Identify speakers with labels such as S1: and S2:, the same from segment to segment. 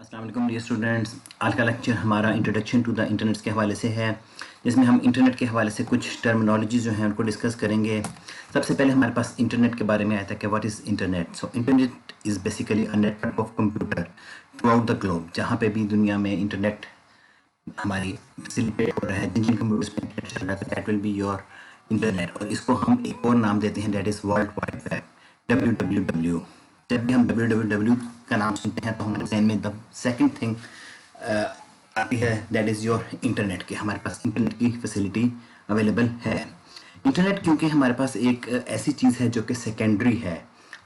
S1: अस्सलाम वालेकुम dear students. आज का लेक्चर हमारा इंट्रोडक्शन टू द इंटरनेट के हवाले से है, जिसमें हम इंटरनेट के हवाले से कुछ टर्मिनोलॉजी जो हैं उनको डिस्कस करेंगे। सबसे पहले हमारे पास इंटरनेट के बारे में आया था कि what is internet. So internet is basically a network of computer through out the globe. जहाँ पे भी दुनिया में इंटरनेट हमारी फैसिलिटेट हो रहा है, जिन जिन कंप्यूटर्स पे इंटरनेट चल रहा है, that will be your internet. और इसको हम एक और नाम देते हैं, that is world wide web, WWW। जब भी हम WWW का नाम सुनते हैं तो हमारे जहन में द सेकंड थिंग आती है, दैट इज़ योर इंटरनेट। के हमारे पास इंटरनेट की फैसिलिटी अवेलेबल है। इंटरनेट क्योंकि हमारे पास एक ऐसी चीज़ है जो कि सेकेंडरी है।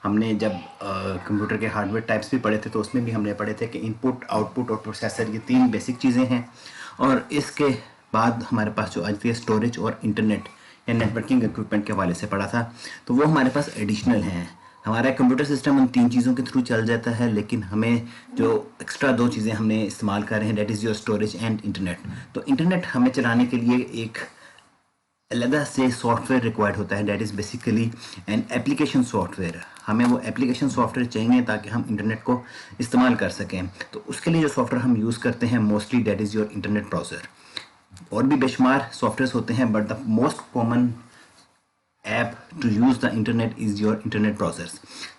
S1: हमने जब कंप्यूटर के हार्डवेयर टाइप्स भी पढ़े थे तो उसमें भी हमने पढ़े थे कि इनपुट, आउटपुट और प्रोसेसर, ये तीन बेसिक चीज़ें हैं। और इसके बाद हमारे पास जो आती है स्टोरेज और इंटरनेट या नेटवर्किंग इक्विपमेंट के हवाले से पढ़ा था, तो वो हमारे पास एडिशनल हैं। हमारा कंप्यूटर सिस्टम उन तीन चीज़ों के थ्रू चल जाता है, लेकिन हमें जो एक्स्ट्रा दो चीज़ें हमने इस्तेमाल कर रहे हैं, that is your storage and internet. तो इंटरनेट हमें चलाने के लिए एक अलग से सॉफ्टवेयर रिक्वायर्ड होता है, that is basically an application software. हमें वो एप्लीकेशन सॉफ्टवेयर चाहिए ताकि हम इंटरनेट को इस्तेमाल कर सकें। तो उसके लिए जो सॉफ्टवेयर हम यूज़ करते हैं mostly, that is your internet browser. और भी बेशुमार सॉफ्टवेयर होते हैं, but the most common app to use the internet is your internet browser.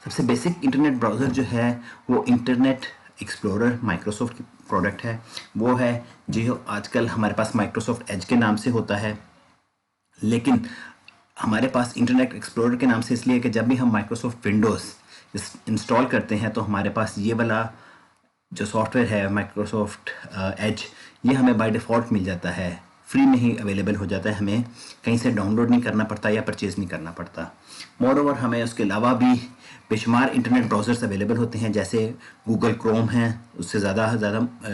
S1: सबसे बेसिक इंटरनेट ब्राउज़र जो है वो इंटरनेट एक्सप्लोरर माइक्रोसॉफ्ट की प्रोडक्ट है। वो है जो आजकल हमारे पास माइक्रोसॉफ्ट एज के नाम से होता है, लेकिन हमारे पास इंटरनेट एक्सप्लोरर के नाम से इसलिए कि जब भी हम माइक्रोसॉफ्ट विंडोज़ इंस्टॉल करते हैं तो हमारे पास ये वाला जो सॉफ्टवेयर है माइक्रोसॉफ्ट एज, ये हमें बाय डिफ़ॉल्ट मिल जाता है, फ्री में ही अवेलेबल हो जाता है। हमें कहीं से डाउनलोड नहीं करना पड़ता या परचेज़ नहीं करना पड़ता। मोर ओवर हमें उसके अलावा भी बेशुमार इंटरनेट ब्राउज़र्स अवेलेबल होते हैं, जैसे गूगल क्रोम है, उससे ज़्यादा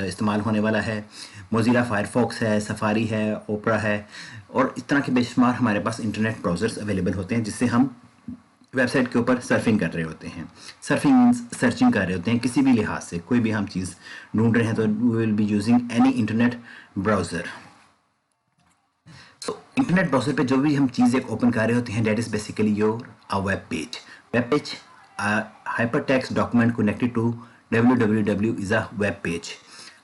S1: इस्तेमाल होने वाला है, मोज़िला फायरफॉक्स है, सफारी है, ओपरा है, और इस तरह के बेशुमार हमारे पास इंटरनेट ब्राउज़र्स अवेलेबल होते हैं जिससे हम वेबसाइट के ऊपर सर्फिंग कर रहे होते हैं। सर्फिंग मीन्स सर्चिंग कर रहे होते हैं, किसी भी लिहाज से कोई भी हम चीज़ ढूंढ रहे हैं तो we will be using any internet browser. तो इंटरनेट ब्राउज़र पे जो भी हम चीज़ एक ओपन कर रहे होते हैं, that is basically your a web page. Web page hyper text document connected to WWW is a web page.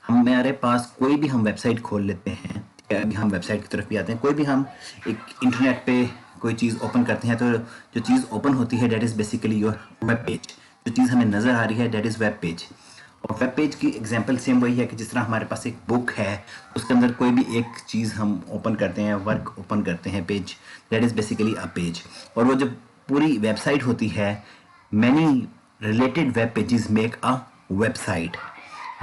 S1: हमारे पास कोई भी हम वेबसाइट खोल लेते हैं, अभी हम वेबसाइट की तरफ भी आते हैं, कोई भी हम एक इंटरनेट पे कोई चीज़ ओपन करते हैं तो जो चीज़ ओपन होती है that is basically your web page. जो चीज़ हमें नज़र आ रही है दैट इज़ वेब पेज। और वेब पेज की एग्जांपल सेम वही है कि जिस तरह हमारे पास एक बुक है, उसके अंदर कोई भी एक चीज़ हम ओपन करते हैं, वर्क ओपन करते हैं, page, that is basically a page. और वो जो पूरी वेबसाइट होती है, many related web pages make a website.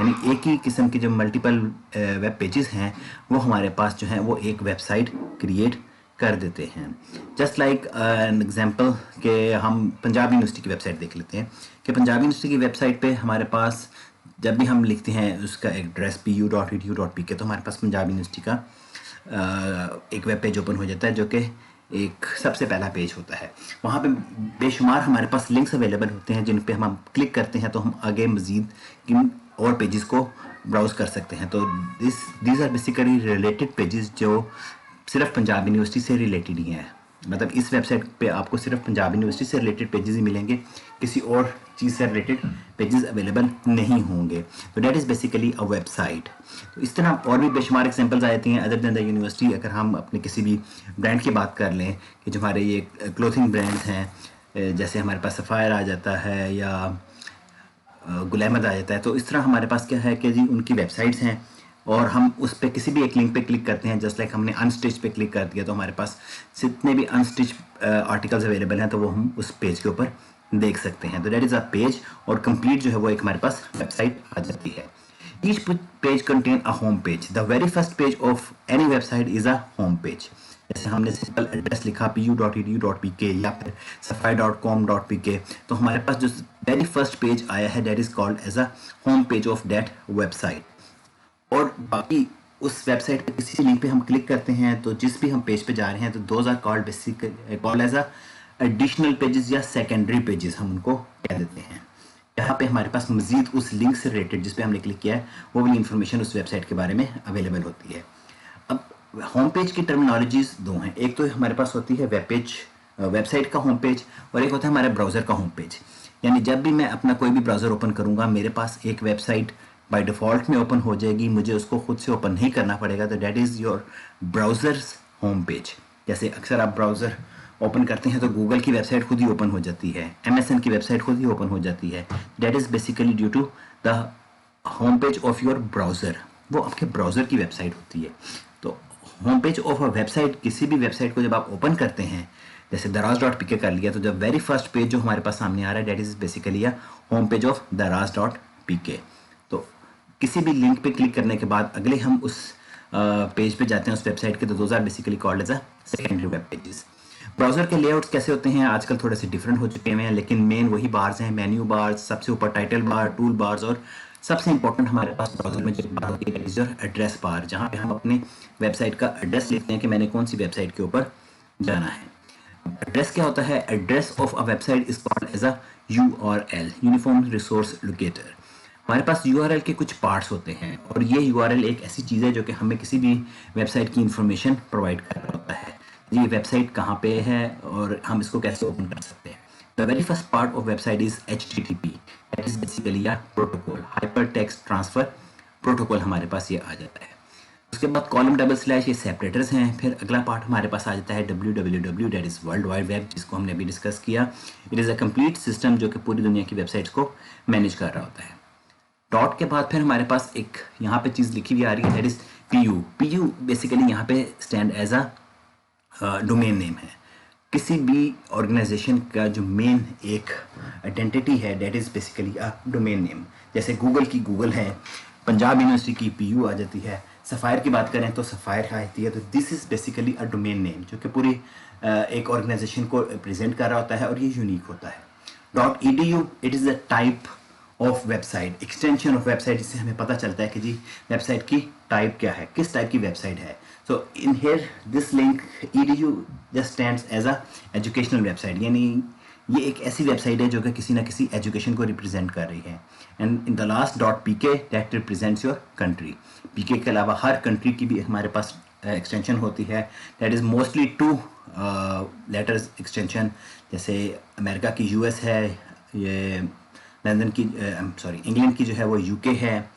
S1: यानी एक ही किस्म के जो मल्टीपल वेब पेजेस हैं वो हमारे पास जो हैं वो एक वेबसाइट क्रिएट कर देते हैं। जस्ट लाइक एन एग्जांपल के हम पंजाब यूनिवर्सिटी की वेबसाइट देख लेते हैं कि पंजाब यूनिवर्सिटी की वेबसाइट पे हमारे पास जब भी हम लिखते हैं उसका एड्रेस pu.edu.pk, तो हमारे पास पंजाब यूनिवर्सिटी का एक वेब पेज ओपन हो जाता है जो कि एक सबसे पहला पेज होता है। वहाँ पे बेशुमार हमारे पास लिंक्स अवेलेबल होते हैं जिन पे हम क्लिक करते हैं तो हम आगे मज़ीद किन और पेजेस को ब्राउज़ कर सकते हैं। तो these are basically related pages जो सिर्फ पंजाब यूनिवर्सिटी से रिलेटेड ही हैं। मतलब इस वेबसाइट पे आपको सिर्फ पंजाब यूनिवर्सिटी से रिलेटेड पेजेस ही मिलेंगे, किसी और चीज़ से रिलेटेड पेजेस अवेलेबल नहीं होंगे। तो that is basically a website. तो इस तरह और भी बेशुमार एग्जांपल्स आ जाती हैं अदर देन द यूनिवर्सिटी। अगर हम अपने किसी भी ब्रांड की बात कर लें कि जो हमारे ये क्लोथिंग ब्रांड्स हैं, जैसे हमारे पास सफ़ायर आ जाता है या गुल अहमद आ जाता है, तो इस तरह हमारे पास क्या है कि जी उनकी वेबसाइट्स हैं और हम उस पर किसी भी एक लिंक पे क्लिक करते हैं। जस्ट लाइक हमने अनस्टिच पे क्लिक कर दिया तो हमारे पास जितने भी अनस्टिच आर्टिकल्स अवेलेबल हैं तो वो हम उस पेज के ऊपर देख सकते हैं। तो दैट इज़ अ पेज, और कंप्लीट जो है वो एक हमारे पास वेबसाइट आ जाती है। Each page contain a home page. The very first page of any website is a home page. जैसे हमने सिंपल एड्रेस लिखा pu.edu.pk या फिर safari.com.pk, तो हमारे पास जो वेरी फर्स्ट पेज आया है that is called as a home page of that website. और बाकी उस वेबसाइट पे किसी लिंक पे हम क्लिक करते हैं तो जिस भी हम पेज पे जा रहे हैं तो those are called basic called as a additional pages या सेकेंडरी पेजेस हम उनको कह देते हैं। यहाँ पे हमारे पास मजीद उस लिंक से रिलेटेड जिस पे हमने क्लिक किया है वो वाली इंफॉर्मेशन उस वेबसाइट के बारे में अवेलेबल होती है। अब होम पेज की टर्मिनोलॉजीज दो हैं, एक तो हमारे पास होती है वेब पेज, वेबसाइट का होम पेज, और एक होता है हमारे ब्राउज़र का होम पेज। यानी जब भी मैं अपना कोई भी ब्राउज़र ओपन करूँगा मेरे पास एक वेबसाइट बाय डिफ़ॉल्ट में ओपन हो जाएगी, मुझे उसको खुद से ओपन नहीं करना पड़ेगा। तो that is your browsers home page. जैसे अक्सर आप ब्राउज़र ओपन करते हैं तो गूगल की वेबसाइट खुद ही ओपन हो जाती है, MSN की वेबसाइट खुद ही ओपन हो जाती है। That is basically due to the home page of your browser, वो आपके ब्राउज़र की वेबसाइट होती है। तो home page of a website, किसी भी वेबसाइट को जब आप ओपन करते हैं, जैसे दराज.pk कर लिया, तो जब वेरी फर्स्ट पेज जो हमारे पास सामने आ रहा है that is basically a home page of दराज.pk। तो किसी भी लिंक पे क्लिक करने के बाद अगले हम उस पेज पे जाते हैं उस वेबसाइट के, तो those are basically called as a secondary web pages. Browser के लेआउट्स कैसे होते हैं आजकल थोड़े से डिफरेंट हो चुके हैं, लेकिन मेन वही बार्स हैं, मेन्यू बार्स, सबसे ऊपर टाइटल बार, टूल बार्स, और सबसे इंपॉर्टेंट हमारे पास ब्राउज़र में जो बार होती है इज एड्रेस बार, जहाँ पे हम अपने वेबसाइट का एड्रेस लिखते हैं कि मैंने कौन सी वेबसाइट के ऊपर जाना है। एड्रेस क्या होता है? Address of a website is called as a URL, uniform resource locator. हमारे पास URL के कुछ पार्ट्स होते हैं, और ये URL एक ऐसी चीज़ है जो कि हमें किसी भी वेबसाइट की इंफॉर्मेशन प्रोवाइड कर रहा होता है। ये वेबसाइट कहाँ पे है और हम इसको कैसे ओपन कर सकते हैं। The very first part of website is HTTP, that is basically a protocol, hyper text transfer protocol हमारे पास ये आ जाता है। उसके बाद कॉलम डबल स्लैश, ये सेपरेटर्स हैं। फिर अगला पार्ट हमारे पास आ जाता है www, that is world wide web, जिसको हमने अभी डिस्कस किया। It is a complete system जो कि पूरी दुनिया की वेबसाइट्स को मैनेज कर रहा होता है। डॉट के बाद फिर हमारे पास एक यहाँ पे चीज़ लिखी हुई आ रही है, दैट इज़ PU बेसिकली यहाँ पे stand as a domain name है। किसी भी ऑर्गेनाइजेशन का जो मेन एक आइडेंटिटी है that is basically a domain name. जैसे गूगल की गूगल है, पंजाब यूनिवर्सिटी की PU आ जाती है, सफ़ायर की बात करें तो सफ़ायर आती है। तो this is basically a domain name जो कि पूरी एक ऑर्गेनाइजेशन को रिप्रेजेंट कर रहा होता है, और ये यूनिक होता है। .edu, it is a type of website, extension of website, जिससे हमें पता चलता है कि जी वेबसाइट की टाइप क्या है, किस टाइप की वेबसाइट है। So in here this link edu just stands as a educational website, यानी ये एक ऐसी वेबसाइट है जो कि किसी ना किसी एजुकेशन को रिप्रेजेंट कर रही है। And in the last .pk that represents your country. PK के अलावा हर कंट्री की भी हमारे पास एक्सटेंशन होती है, that is mostly 2 letters extension. जैसे अमेरिका की US है, ये लंदन की इंग्लैंड की जो है वो UK है,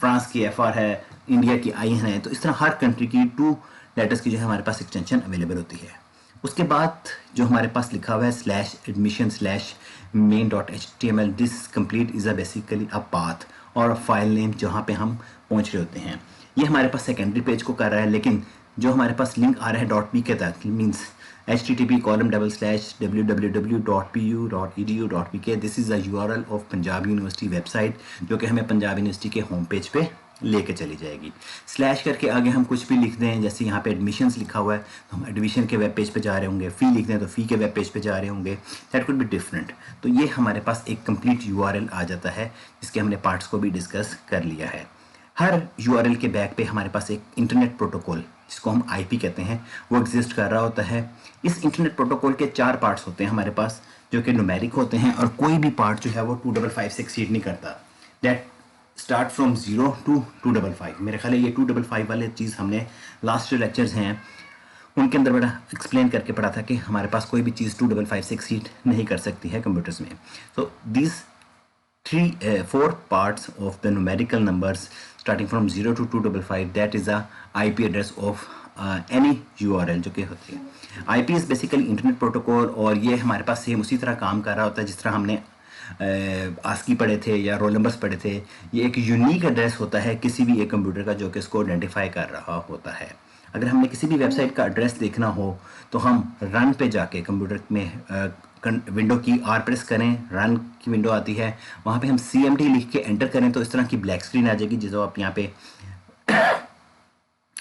S1: फ्रांस की FR है, इंडिया की IN है। तो इस तरह हर कंट्री की 2 लेटर्स की जो है हमारे पास एक्सटेंशन अवेलेबल होती है। उसके बाद जो हमारे पास लिखा हुआ है /admission/main.html, this complete is a basically a path और फाइल नेम जहाँ पे हम पहुँच रहे होते हैं। ये हमारे पास सेकेंडरी पेज को कर रहा है, लेकिन जो हमारे पास लिंक आ रहा है .pk तक, means http://www.pu.edu.pk, this is a URL of Punjab university website जो कि हमें पंजाब यूनिवर्सिटी के होम पेज पे लेके चली जाएगी। स्लैश करके आगे हम कुछ भी लिख दें, जैसे यहाँ पे एडमिशन्स लिखा हुआ है तो हम एडमिशन के वेब पेज पे जा रहे होंगे, फ़ी लिख दें तो फ़ी के वेब पेज पे जा रहे होंगे, दैट कुड बी डिफरेंट। तो ये हमारे पास एक कंप्लीट URL आ जाता है, जिसके हमने पार्ट्स को भी डिस्कस कर लिया है। हर URL के बैक पे हमारे पास एक इंटरनेट प्रोटोकॉल, जिसको हम IP कहते हैं, वो एग्जिस्ट कर रहा होता है। इस इंटरनेट प्रोटोकॉल के 4 पार्ट्स होते हैं हमारे पास, जो कि न्यूमेरिक होते हैं, और कोई भी पार्ट जो है वो 255 से एक्सीड नहीं करता। That start from 0 to 255। मेरे ख्याल है ये 255 वाले चीज़ हमने लास्ट जो लेक्चर्स हैं उनके अंदर बड़ा एक्सप्लेन करके पढ़ा था कि हमारे पास कोई भी चीज़ 255 से एक्सीड नहीं कर सकती है कंप्यूटर्स में। तो these 4 parts of the numerical numbers starting from 0 to 255, that is a IP address of any URL जो कि होती है। IP is basically internet protocol, और ये हमारे पास सेम उसी तरह काम कर रहा होता है जिस तरह हमने ASCII पढ़े थे या रोल नंबर्स पढ़े थे। ये एक यूनिक एड्रेस होता है किसी भी एक कंप्यूटर का जो कि इसको आइडेंटिफाई कर रहा होता है। अगर हमने किसी भी वेबसाइट का एड्रेस देखना हो तो हम रन पे जाके कंप्यूटर में विंडो की R प्रेस करें, रन की विंडो आती है, वहाँ पे हम CMD लिख के एंटर करें तो इस तरह की ब्लैक स्क्रीन आ जाएगी, जिसको आप यहाँ पे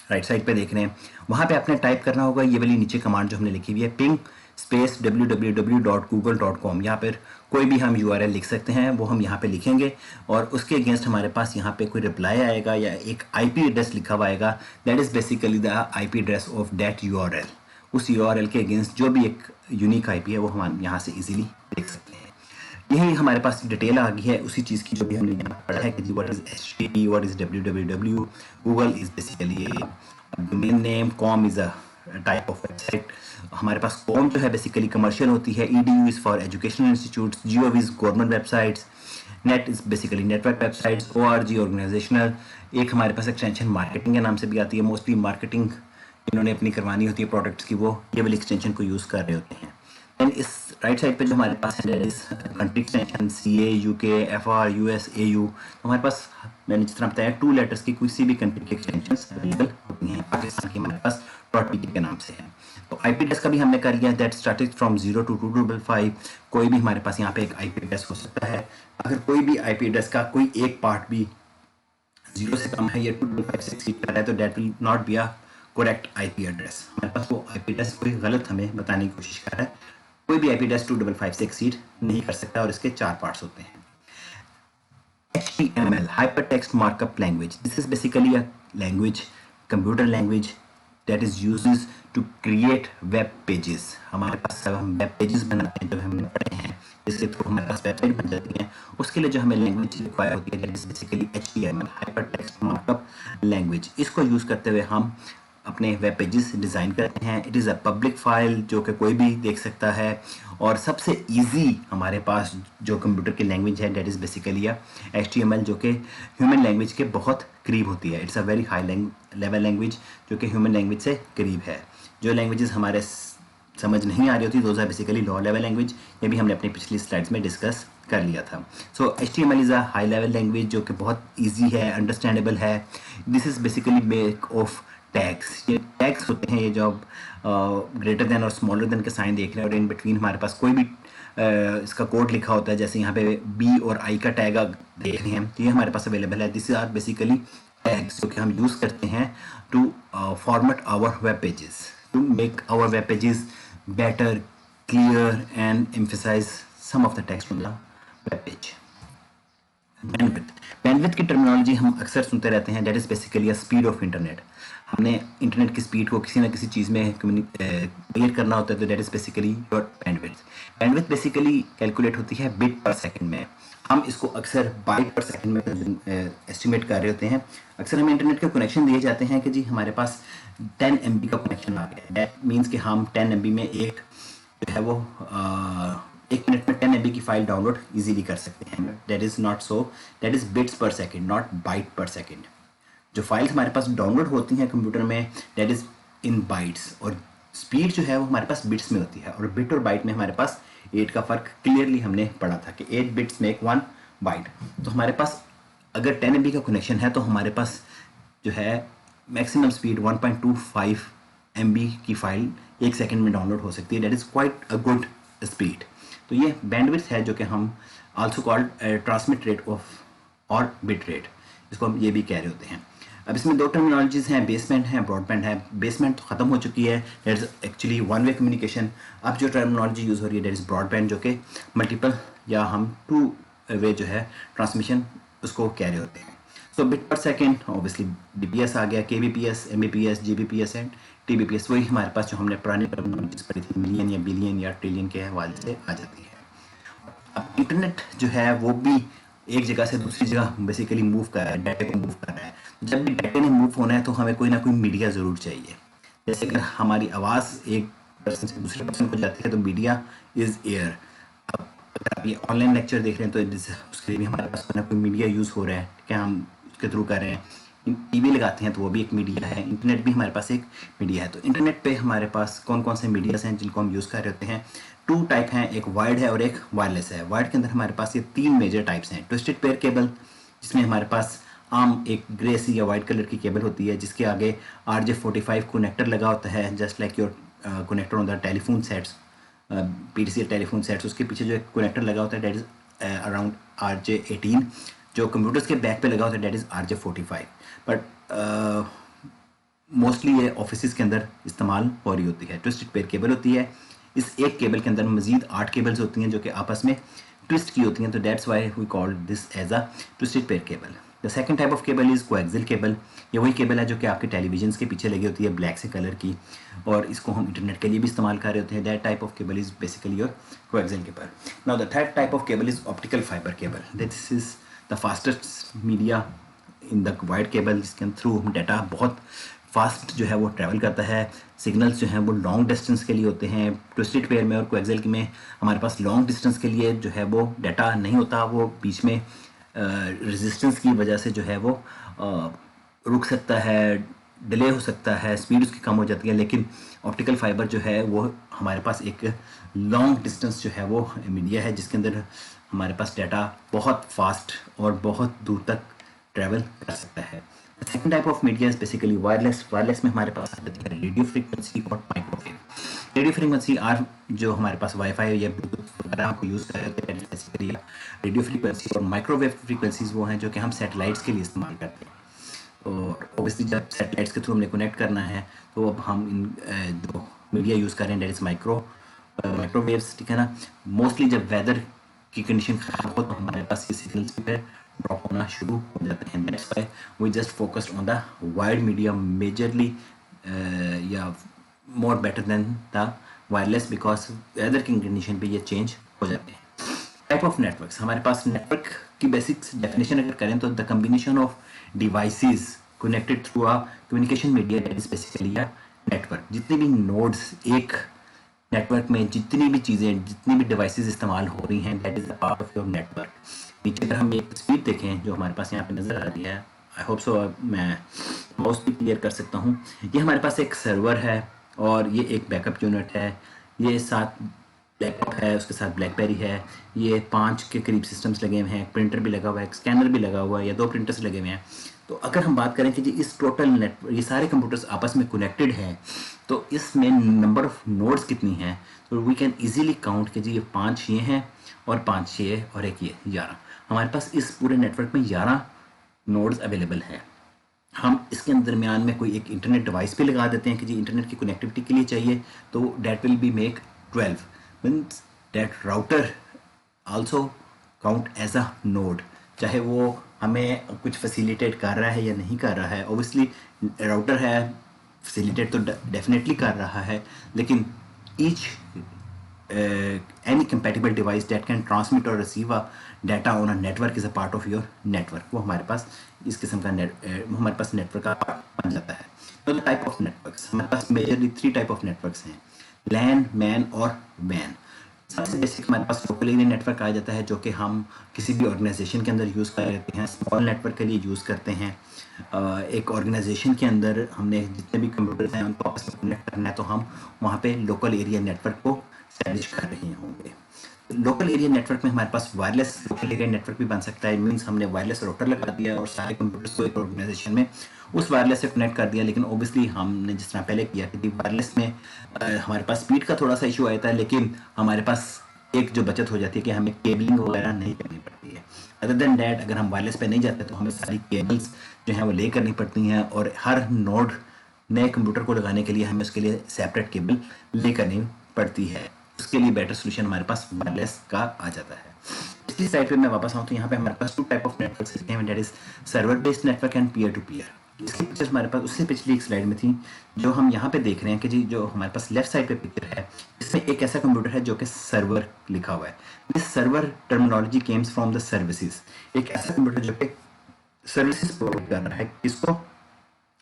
S1: राइट साइड पे देख रहे हैं। वहाँ पे आपने टाइप करना होगा ये वाली नीचे कमांड जो हमने लिखी हुई है, पिंग स्पेस www.google.com। यहाँ पर कोई भी हम URL लिख सकते हैं, वो हम यहाँ पे लिखेंगे, और उसके अगेंस्ट हमारे पास यहाँ पे कोई रिप्लाई आएगा या एक IP एड्रेस लिखा हुआ आएगा, that is basically the IP address of that URL। उस URL के अगेंस्ट जो भी एक यूनिक IP है वो हम यहाँ से इजीली देख सकते हैं। यही हमारे पास डिटेल आ गई है उसी चीज़ की जो भी हमने यहाँ पढ़ा है कि what is HTTP, what is www, Google is basically domain name, com is a type of website. हमारे पास कॉम जो है बेसिकली कमर्शियल होती है, EDU is for educational institutes, GOV is government websites, net is basically network websites, ORG organisational, एक हमारे पास extension marketing के नाम से भी आती है। मोस्टली मार्केटिंग इन्होंने अपनी करवानी होती है प्रोडक्ट्स की, वो ये वाली एक्सटेंशन को यूज़ कर रहे होते हैं। एंड इस राइट साइड पे जो हमारे पास है इस country extension CA, UK, FR, US, AU, तो हमारे पास मैंने जिस तरह बताया 2 लेटर्स की किसी भी कंट्री की एक्सटेंशंस अवेलेबल होती हैं। पाकिस्तान की हमारे पास .pt के नाम से है। तो IP एड्रेस का भी हमने कर लिया, दैट स्टार्टेड फ्रॉम 0 to 255। कोई भी हमारे पास यहाँ पे एक IP एड्रेस हो सकता है। अगर कोई भी IP एड्रेस का कोई एक पार्ट भी 0 से कम है या 255 से एक्सीड कर रहा है तो that will not be a correct IP address. हमारे पास वो IP एड्रेस कोई गलत हमें बताने की कोशिश कर रहा है। कोई भी IP एड्रेस 255 से एक्सीड नहीं कर सकता और इसके 4 पार्ट्स होते हैं। HTML, Hypertext Markup Language. This is basically a language, computer language that is uses to create web pages. हमारे पास जब हम वेब पेजेस बनाते हैं, जो हमने पढ़े हैं, जिससे तो हमारे पास वेबसाइट बन जाती है, उसके लिए जो हमें लैंग्वेज रिक्वायर होती है that is basically HTML, Hypertext Markup Language. इसको यूज़ करते हुए हम अपने वेब पेजेस डिज़ाइन करते हैं। It is a public file जो कि कोई भी देख सकता है, और सबसे इजी हमारे पास जो कंप्यूटर की लैंग्वेज है दैट इज़ बेसिकली HTML, जो कि ह्यूमन लैंग्वेज के बहुत करीब होती है। It's a very high level language जो कि ह्यूमन लैंग्वेज से करीब है। जो लैंग्वेजेस हमारे समझ नहीं आ रही होती those are basically low level language. ये भी हमने अपनी पिछली स्लाइड्स में डिस्कस कर लिया था। सो HTML is a high level language जो कि बहुत ईजी है, अंडरस्टैंडेबल है। This is basically make of tags. ये टैग्स होते हैं, ये जो ग्रेटर देन और स्मॉलर देन के साइन देख रहे हैं, और इन बिटवीन हमारे पास कोई भी इसका कोड लिखा होता है, जैसे यहाँ पे B और I का टैग देख रहे हैं, तो ये हमारे पास अवेलेबल है। दिस आर बेसिकली टैग्स जो कि हम यूज़ करते हैं to format our web pages, to make our web pages better, clear and emphasise some of the text on the web page. Bandwidth की टर्मिनोलॉजी हम अक्सर सुनते रहते हैं, that is basically a speed of internet. हमने internet की speed को किसी ना किसी चीज़ में क्लियर करना होता है, तो that is basically your bandwidth. Bandwidth basically calculate होती है बिट पर सेकंड में। हम इसको अक्सर बाइट पर सेकंड में एस्टिमेट कर रहे होते हैं। अक्सर हमें इंटरनेट के कनेक्शन दिए जाते हैं कि जी हमारे पास 10 MB का कनेक्शन आ गया है। दैट मीन्स कि हम 10 MB में एक जो है वो 1 मिनट में 10 MB की फाइल डाउनलोड इजीली कर सकते हैं। That is not so, that is bits पर सेकेंड, नॉट बाइट पर सेकेंड। जो फाइल्स हमारे पास डाउनलोड होती हैं कंप्यूटर में दैट इज़ इन बाइट्स, और स्पीड जो है वो हमारे पास बिट्स में होती है। और बिट और बाइट में हमारे पास 8 का फ़र्क क्लियरली हमने पढ़ा था कि 8 बिट्स मेक 1 बाइट। तो हमारे पास अगर 10 MB का कनेक्शन है तो हमारे पास जो है मैक्सिमम स्पीड 1.25 MB की फ़ाइल 1 सेकेंड में डाउनलोड हो सकती है। That is quite a good speed. तो ये बैंडविड्थ है जो कि हम also called transmit rate of और बिट रेट, इसको हम ये भी कह रहे होते हैं। अब इसमें दो टर्मिनोलॉजीज़ हैं, बेसबैंड है, ब्रॉडबैंड है। बेसबैंड तो ख़त्म हो चुकी है, that is actually one way communication. अब जो टर्मिनोलॉजी यूज़ हो रही है दैट इज़ ब्रॉडबैंड, जो कि मल्टीपल या हम 2 वे जो है ट्रांसमिशन उसको कह रहे होते हैं। सो बिट पर सेकेंड ऑब्वियसली DPS आ गया, KBPS, MBPS, GBPS and TBPS। वही हमारे पास जो हमने पुरानी टर्मिनोलॉजीज पढ़ी थी, मिलियन या बिलियन या ट्रिलियन के हवाले से आ जाती है। अब इंटरनेट जो है वो भी एक जगह से दूसरी जगह बेसिकली मूव कर रहा है, डाटा को मूव कर रहा है। जब भी डाटा ने मूव होना है तो हमें कोई ना कोई मीडिया ज़रूर चाहिए। जैसे अगर हमारी आवाज़ एक पर्सन से दूसरे पर्सन को जाती है तो मीडिया इज़ एयर। अब अगर आप ये ऑनलाइन लेक्चर देख रहे हैं तो उसके लिए भी हमारे पास कोई ना कोई मीडिया यूज़ हो रहा है, क्या हम उसके थ्रू कर रहे हैं। TV लगाते हैं तो वो भी एक मीडिया है, इंटरनेट भी हमारे पास एक मीडिया है। तो इंटरनेट पे हमारे पास कौन कौन से मीडियाज़ हैं जिनको हम यूज़ कर रहे होते हैं? 2 टाइप हैं, एक वायर्ड है और एक वायरलेस है। वायर्ड के अंदर हमारे पास ये 3 मेजर टाइप्स हैं। ट्विस्टेड पेयर केबल, जिसमें हमारे पास आम एक ग्रे सी या वाइट कलर की केबल होती है जिसके आगे RJ45 कनेक्टर लगा होता है, just like your connector on the telephone sets, PTCL telephone sets. उसके पीछे जो एक कनेक्टर लगा होता है दैट इज़ अराउंड RJ18। जो कंप्यूटर्स के बैक पे लगा होता है that is RJ45। But mostly ये ऑफिस के अंदर इस्तेमाल हो रही होती है। ट्विस्टेड पेयर केबल होती है। इस एक केबल के अंदर मजीद 8 केबल्स होती हैं जो कि आपस में ट्विस्ट की होती हैं, तो that's why we call this as a twisted pair cable. The second type of cable is coaxial cable. ये वही केबल है जो कि आपके टेलीविजन के पीछे लगी होती है ब्लैक से कलर की, और इसको हम इंटरनेट के लिए भी इस्तेमाल कर रहे होते हैं। That type of cable is basically your coaxial cable. Now the third type of cable is optical fibre cable. This is the fastest media in the wired cable, जिसके थ्रू हम डाटा बहुत फास्ट जो है वो travel करता है। Signals जो हैं वो लॉन्ग डिस्टेंस के लिए होते हैं। ट्विस्टेड पेयर में और कोएक्सियल में हमारे पास लॉन्ग डिस्टेंस के लिए जो है वो डाटा नहीं होता, वो बीच में रेजिस्टेंस की वजह से जो है वो रुक सकता है, डिले हो सकता है, स्पीड उसकी कम हो जाती है। लेकिन ऑप्टिकल फाइबर जो है वो हमारे पास एक लॉन्ग डिस्टेंस जो है वो मीडिया है, जिसके अंदर हमारे पास डाटा बहुत फास्ट और बहुत दूर तक ट्रैवल कर सकता है। Second type of media is basically wireless. Wireless में हमारे पास रेडियो फ्रीक्वेंसी और माइक्रोवेव। रेडियो फ्रीक्वेंसी आर जो हमारे पास वाईफाई या ब्लूटूथ वगैरह को यूज़ कर रहे हैं बेसिकली रेडियो फ्रीक्वेंसी, और माइक्रोवेव फ्रीक्वेंसीज वो हैं जो कि हम सैटेलाइट्स के लिए इस्तेमाल करते हैं। और ओबियसली जब सैटेलाइट्स के थ्रू हमने कनेक्ट करना है तो अब हम इन जो मीडिया यूज़ कर रहे हैं डेट इज़ माइक्रोवेव्स, ठीक है ना। मोस्टली जब वेदर की कंडीशन खराब हो तो हमारे पास ये सिग्नल्स पे ड्रॉप होना शुरू हो जाते हैं। That's why we just focused on the wired media majorly या more better than the wireless, because weather की कंडीशन पे ये चेंज हो जाते हैं। टाइप ऑफ नेटवर्क्स, हमारे पास नेटवर्क की बेसिक्स डेफिनेशन अगर करें तो the combination of devices connected through a communication media that is basically a network. जितने भी नोड्स एक नेटवर्क में, जितनी भी चीज़ें, जितनी भी डिवाइसेस इस्तेमाल हो रही हैं, that is a part of your network. नीचे अगर हम एक तस्वीर देखें जो हमारे पास यहाँ पे नज़र आ रही है, आई होप सो मैं माउस भी क्लियर कर सकता हूँ। ये हमारे पास एक सर्वर है और ये एक बैकअप यूनिट है, ये 7 लैपटॉप है, उसके साथ ब्लैकबेरी है, ये 5 के करीब सिस्टम्स लगे हुए हैं, प्रिंटर भी लगा हुआ है, स्कैनर भी लगा हुआ है, या 2 प्रिंटर्स लगे हुए हैं। तो अगर हम बात करें कि जी इस टोटल नेटवर्क ये सारे कंप्यूटर्स आपस में कनेक्टेड हैं तो इसमें नंबर ऑफ नोड्स कितनी हैं, तो वी कैन इजीली काउंट कि जी ये 5 ये हैं और 5 ये और एक ये 11। हमारे पास इस पूरे नेटवर्क में 11 नोड्स अवेलेबल हैं। हम इसके दरमियान में कोई एक इंटरनेट डिवाइस भी लगा देते हैं कि जी इंटरनेट की कनेक्टिविटी के लिए चाहिए, तो that will be make 12 means that router also count as a node, चाहे वो हमें कुछ फैसिलिटेट कर रहा है या नहीं कर रहा है। ऑब्वियसली राउटर है, फैसिलिटेट तो डेफिनेटली कर रहा है, लेकिन each any compatible device that can transmit or receive a data on a network is a part of your network। वो हमारे पास इस किस्म का हमारे पास नेटवर्क का पार्ट बन जाता है। तो टाइप ऑफ नेटवर्क्स, हमारे पास मेजरली 3 टाइप ऑफ नेटवर्क्स हैं, लैन, मैन और वैन। सबसे बेसिक हमारे पास लोकल एरिया नेटवर्क आ जाता है जो कि हम किसी भी ऑर्गेनाइजेशन के अंदर यूज़ कर लेते हैं, स्मॉल नेटवर्क के लिए यूज़ करते हैं। एक ऑर्गेनाइजेशन के अंदर हमने जितने भी कंप्यूटर्स हैं उनको आपस में कनेक्ट करना है तो हम वहाँ पे लोकल एरिया नेटवर्क को स्टैब्लिश कर रहे होंगे। लोकल एरिया नेटवर्क में हमारे पास वायरलेस लोकल एरिया नेटवर्क भी बन सकता है। मीन्स हमने वायरलेस राउटर लगा दिया और सारे कंप्यूटर्स को एक ऑर्गेनाइजेशन में उस वायरलेस से कनेक्ट कर दिया। लेकिन ओबियसली हमने जिस तरह पहले किया कि वायरलेस में हमारे पास स्पीड का थोड़ा सा इशू आता है, लेकिन हमारे पास एक जो बचत हो जाती है कि हमें केबलिंग वगैरह नहीं करनी पड़ती है। अदर देन डैट अगर हम वायरलेस पे नहीं जाते तो हमें सारी केबल्स जो हैं वो ले करनी पड़ती हैं, और हर नोड नए कंप्यूटर को लगाने के लिए हमें उसके लिए सेपरेट केबल ले करनी पड़ती है। उसके लिए बेटर सोल्यूशन हमारे पास वायरलेस का आ जाता है। पिछली साइड पे मैं वापस आऊँ तो यहाँ पे हमारे पास 2 टाइप ऑफ नेटवर्क्स हैं, that is server based network and peer to peer. इसकी पिक्चर्स हमारे पास उससे पिछली एक स्लाइड में थी। जो हम यहाँ पे देख रहे हैं कि जी जो हमारे पास लेफ्ट साइड पे पिक्चर है, इसमें एक ऐसा कंप्यूटर है जो कि सर्वर लिखा हुआ है। This server terminology Kemps from the services. एक ऐसा कंप्यूटर जो कि सर्विसेज प्रोवाइड कर रहा है किसको,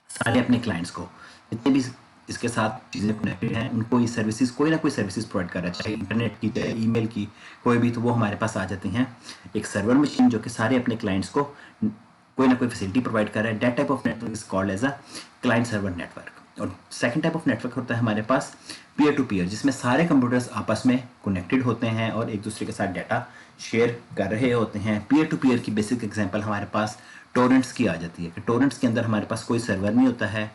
S1: सारे अपने क्लाइंट्स को, जितने भी इसके साथ चीज़ें कनेक्टेड हैं उनको ये सर्विसेज कोई ना कोई सर्विसेज प्रोवाइड कर रहा है, चाहे इंटरनेट की, चाहे ईमेल की, कोई भी, तो वो हमारे पास आ जाती हैं। एक सर्वर मशीन जो कि सारे अपने क्लाइंट्स को कोई ना कोई फैसिलिटी प्रोवाइड कर रहा है। That type of network is called as a client server network. और सेकंड टाइप ऑफ नेटवर्क होता है हमारे पास पीयर टू पीयर, जिसमें सारे कंप्यूटर्स आपस में कनेक्टेड होते हैं और एक दूसरे के साथ डाटा शेयर कर रहे होते हैं। पीयर टू पीयर की बेसिक एग्जांपल हमारे पास टोरेंट्स की आ जाती है कि टोरेंट्स के अंदर हमारे पास कोई सर्वर नहीं होता है,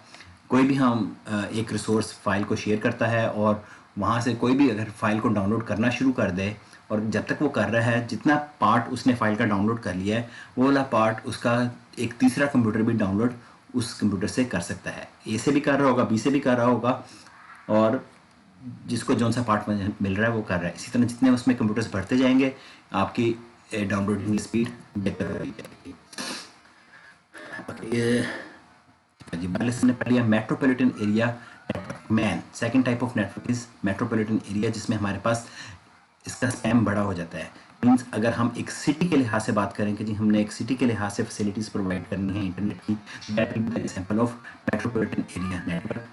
S1: कोई भी हम एक रिसोर्स फाइल को शेयर करता है और वहाँ से कोई भी अगर फाइल को डाउनलोड करना शुरू कर दे, और जब तक वो कर रहा है जितना पार्ट उसने फाइल का डाउनलोड कर लिया है वो वाला पार्ट उसका एक तीसरा कंप्यूटर भी डाउनलोड उस कंप्यूटर से कर सकता है। ए से भी कर रहा होगा, बी से भी कर रहा होगा, और जिसको जौन सा पार्ट मिल रहा है वो कर रहा है। इसी तरह जितने उसमें कंप्यूटर्स बढ़ते जाएंगे आपकी डाउनलोडिंग स्पीड बेहतर होगी जाएगी। Metropolitan area network, man. Second type of network is metropolitan area, जिसमें हमारे पास इसका स्पैम बड़ा हो जाता है। मीन्स अगर हम एक सिटी के लिहाज से बात करें कि जी हमने एक सिटी के लिहाज से फैसिलिटीज़ प्रोवाइड करनी है इंटरनेट की, that will be the example of metropolitan area network.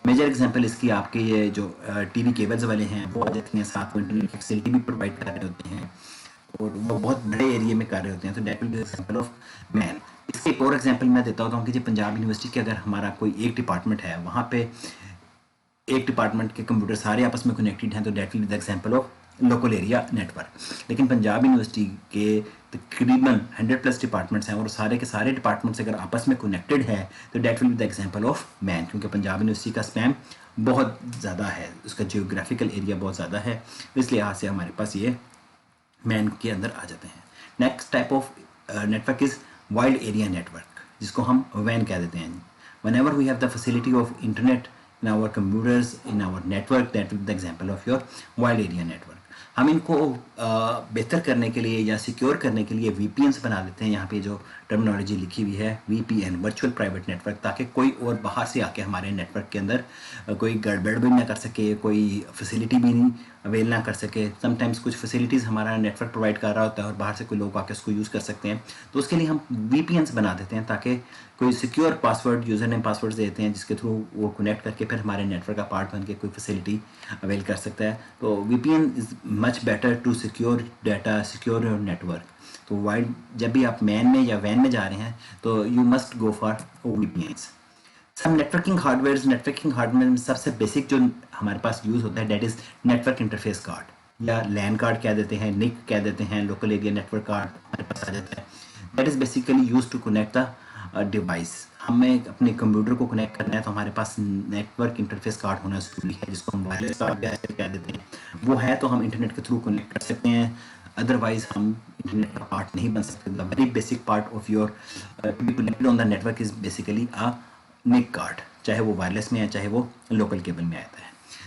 S1: Major example इसकी आपके ये जो टीवी केबल्स वाले हैं वो आ जाती हैं, साथ में इंटरनेट की फैसिलिटी भी प्रोवाइड कर रहे होते हैं और वो बहुत बड़े एरिया में कर रहे होते हैं, तो that will B example of man. इसके एक और एग्जांपल मैं देता हूँ कि जी पंजाब यूनिवर्सिटी के अगर हमारा कोई एक डिपार्टमेंट है, वहाँ पे एक डिपार्टमेंट के कंप्यूटर सारे आपस में कनेक्टेड हैं, तो that will be the example of local area network. लेकिन पंजाब यूनिवर्सिटी के तकरीबन 100+ डिपार्टमेंट्स हैं और सारे के सारे डिपार्टमेंट्स अगर आपस में कनेक्टेड है तो that will be the example of MAN, क्योंकि पंजाब यूनिवर्सिटी का स्पैम बहुत ज़्यादा है, उसका जियोग्राफिकल एरिया बहुत ज़्यादा है, इस लिहाज से हमारे पास ये मैन के अंदर आ जाते हैं। Next type of network is wide area network, जिसको हम वैन कह देते हैं। whenever we have the facility of internet in our computers, in our network, that will be the example of your wide area network. हम इनको बेहतर करने के लिए या सिक्योर करने के लिए VPNs बना देते हैं। यहाँ पे जो टर्मिनोलॉजी लिखी हुई है VPN, वर्चुअल प्राइवेट नेटवर्क, ताकि कोई और बाहर से आके हमारे नेटवर्क के अंदर कोई गड़बड़ भी ना कर सके, कोई फैसिलिटी भी नहीं अवेल ना कर सके। समटाइम्स कुछ फैसिलिटीज़ हमारा नेटवर्क प्रोवाइड कर रहा होता है और बाहर से कोई लोग आके उसको यूज़ कर सकते हैं, तो उसके लिए हम VPNs बना देते हैं ताकि कोई secure password, user name password देते हैं जिसके थ्रू वो कनेक्ट करके फिर हमारे नेटवर्क का पार्ट बन के कोई फैसिलिटी अवेल कर सकता है। तो VPN is much better to secure data, secure your network. तो वाइड जब भी आप मैन में या वैन में जा रहे हैं तो you must go for VPNs। सब नेटवर्किंग हार्डवेयर में सबसे बेसिक जो हमारे पास यूज़ होता है, that is network interface card या लैन कार्ड कह देते हैं, निक कह देते हैं, लोकल एरिया नेटवर्क कार्ड हमारे पास आ जाता है। That is basically use to connect the device. हमें अपने कंप्यूटर को कनेक्ट करना है तो हमारे पास नेटवर्क इंटरफेस कार्ड होना ज़रूरी है, जिसको हम वायरलेस कार्ड कह देते हैं। वो है तो हम इंटरनेट के थ्रू कनेक्ट कर सकते हैं, अदरवाइज हम इंटरनेट का पार्ट नहीं बन सकते। The very basic part of your be connected on the network is basically a NIC card, चाहे वो वायरलेस में है चाहे वो लोकल केबल में आता है।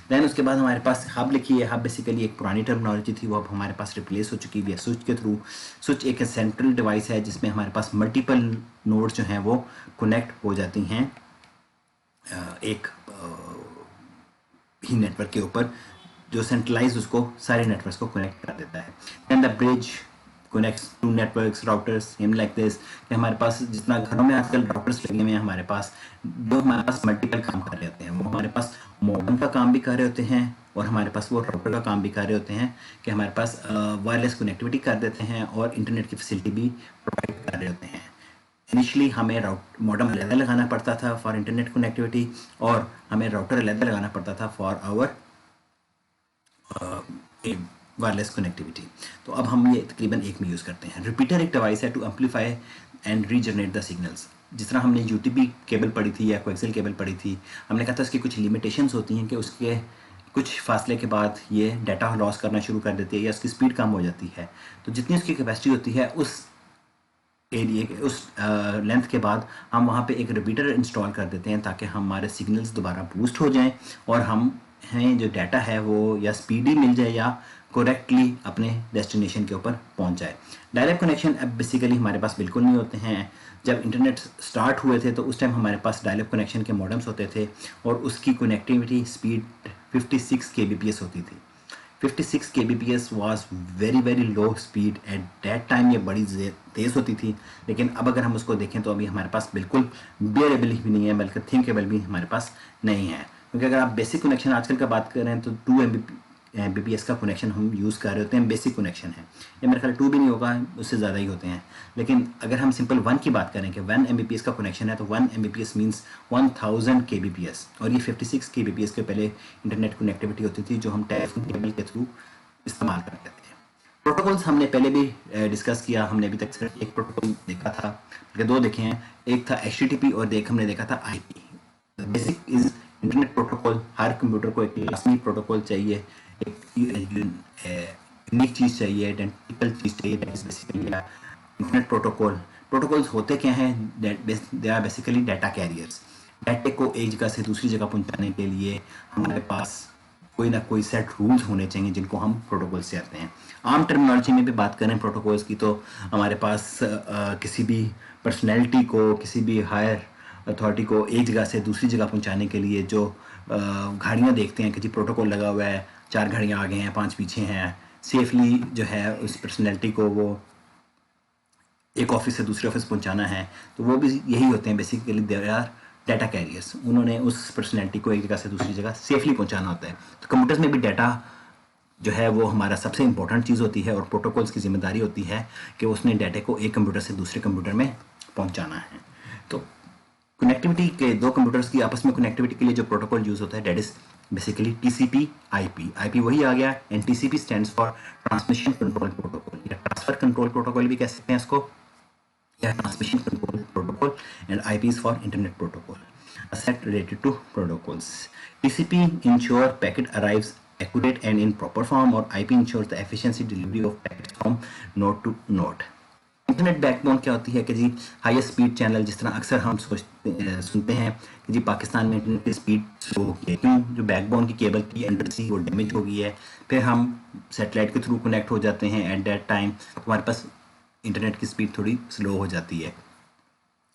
S1: दैन उसके बाद हमारे पास हब लिखी है। हब बेसिकली एक पुरानी टर्मिनोलॉजी थी, वो अब हमारे पास रिप्लेस हो चुकी है स्विच के थ्रू। स्विच एक सेंट्रल डिवाइस है जिसमें हमारे पास मल्टीपल नोड्स जो हैं वो कनेक्ट हो जाती हैं एक ही नेटवर्क के ऊपर, जो सेंट्रलाइज उसको सारे नेटवर्क्स को कनेक्ट कर देता है। Then the bridge connects to networks, routers, same like this, कि हमारे पास जितना घरों में आजकल राउटर्स लगे हुए हैं हमारे पास, जो हमारे पास मल्टीपल काम कर रहे होते हैं, वो हमारे पास मॉडेम का काम भी कर रहे होते हैं और हमारे पास वो राउटर का काम भी कर रहे होते हैं कि हमारे पास वायरलेस कनेक्टिविटी कर देते हैं और इंटरनेट की फैसिलिटी भी प्रोवाइड कर रहे होते हैं। इनिशियली हमें मॉडेम अलग लगाना पड़ता था फॉर इंटरनेट कनेक्टिविटी और हमें राउटर अलग लगाना पड़ता था फॉर आवर वायरलेस कनेक्टिविटी। तो अब हम ये तकरीबन एक में यूज़ करते हैं। रिपीटर एक डिवाइस है to amplify and regenerate the signals. जिस तरह हमने UTP केबल पढ़ी थी या कोएक्सियल केबल पढ़ी थी, हमने कहा था उसकी कुछ लिमिटेशंस होती हैं कि उसके कुछ फासले के बाद ये डाटा लॉस करना शुरू कर देती है या उसकी स्पीड कम हो जाती है। तो जितनी उसकी कैपेसिटी होती है उस एरिया उस लेंथ के बाद हम वहाँ पे एक रिपीटर इंस्टॉल कर देते हैं ताकि हमारे सिग्नल्स दोबारा बूस्ट हो जाएं और हम हैं जो डाटा है वो या स्पीडी मिल जाए या करेक्टली अपने डेस्टिनेशन के ऊपर पहुंच जाए। डायरेक्ट कनेक्शन अब बेसिकली हमारे पास बिल्कुल नहीं होते हैं। जब इंटरनेट स्टार्ट हुए थे तो उस टाइम हमारे पास डायरेक्ट कनेक्शन के मॉडेम्स होते थे और उसकी कनेक्टिविटी स्पीड 56 kbps होती थी। 56 kbps was very low speed at that time. ये बड़ी तेज़ होती थी, लेकिन अब अगर हम उसको देखें तो अभी हमारे पास बिल्कुल बेरेबल भी नहीं है, बल्कि थिंकेबल भी हमारे पास नहीं है। क्योंकि अगर आप बेसिक कनेक्शन आजकल का बात कर रहे हैं तो 2 Mbps का कनेक्शन हम यूज़ कर रहे होते हैं, बेसिक कनेक्शन है। ये मेरे ख्याल 2 भी नहीं होगा, उससे ज़्यादा ही होते हैं। लेकिन अगर हम सिंपल 1 की बात करें कि 1 Mbps का कनेक्शन है तो 1 Mbps मीन्स 1000 kbps और ये 56 kbps के पहले इंटरनेट कनेक्टिविटी होती थी जो हम टेलीफोन केबल के थ्रू इस्तेमाल करते थे। प्रोटोकॉल्स हमने पहले भी डिस्कस किया। हमने अभी तक सिर्फ एक प्रोटोकॉल देखा था, बल्कि 2 देखे हैं। एक था HTTP और हमने देखा था IP। Basic is internet protocol. Her computer को एक लाजमी प्रोटोकॉल चाहिए, एक यूनिक चीज़ चाहिए, आइडेंटिकल चीज़ चाहिए। That is basically internet protocol. Protocols होते क्या हैं? They are basically data carriers. डाटे को एक जगह से दूसरी जगह पहुंचाने के लिए हमारे पास कोई ना कोई सेट रूल्स होने चाहिए जिनको हम प्रोटोकॉल से आते हैं। आम टर्मिनोलॉजी में भी बात करें प्रोटोकॉल्स की तो हमारे पास किसी भी पर्सनैलिटी को, किसी भी हायर अथॉरिटी को एक जगह से दूसरी जगह पहुंचाने के लिए जो घड़ियाँ देखते हैं कि जी प्रोटोकॉल लगा हुआ है, 4 घड़ियाँ आगे हैं, 5 पीछे हैं, सेफली जो है उस पर्सनैलिटी को वो एक ऑफिस से दूसरे ऑफिस पहुंचाना है, तो वो भी यही होते हैं basically, they are data carriers. उन्होंने उस पर्सनैलिटी को एक जगह से दूसरी जगह सेफली पहुंचाना होता है। तो कंप्यूटर्स में भी डाटा जो है वो हमारा सबसे इंपॉर्टेंट चीज़ होती है, और प्रोटोकॉल्स की जिम्मेदारी होती है कि उसने डाटा को एक कंप्यूटर से दूसरे कंप्यूटर में पहुंचाना है। तो कनेक्टिविटी के दो कंप्यूटर्स की आपस में कनेक्टिविटी के लिए जो प्रोटोकॉल यूज होता है that is basically TCP IP. IP वही आ गया, and TCP stands for transmission control protocol, या ट्रांसफर कंट्रोल प्रोटोकॉल भी कह सकते हैं इसको, या transmission control protocol, and IP is for internet protocol. A set related to protocols. TCP ensure packet arrives accurate and in proper form, और IP ensures the efficiency delivery of packets from node to node. Internet backbone क्या होती है कि जी highest speed channel, जिस तरह अक्सर हम सुनते हैं कि जी पाकिस्तान में इंटरनेट की स्पीड स्लो हो गई है, क्यों? जो बैकबोन की केबल की अंडर सी वो डैमेज हो गई है, फिर हम सैटेलाइट के थ्रू कनेक्ट हो जाते हैं, एट दैट टाइम हमारे पास इंटरनेट की स्पीड थोड़ी स्लो हो जाती है,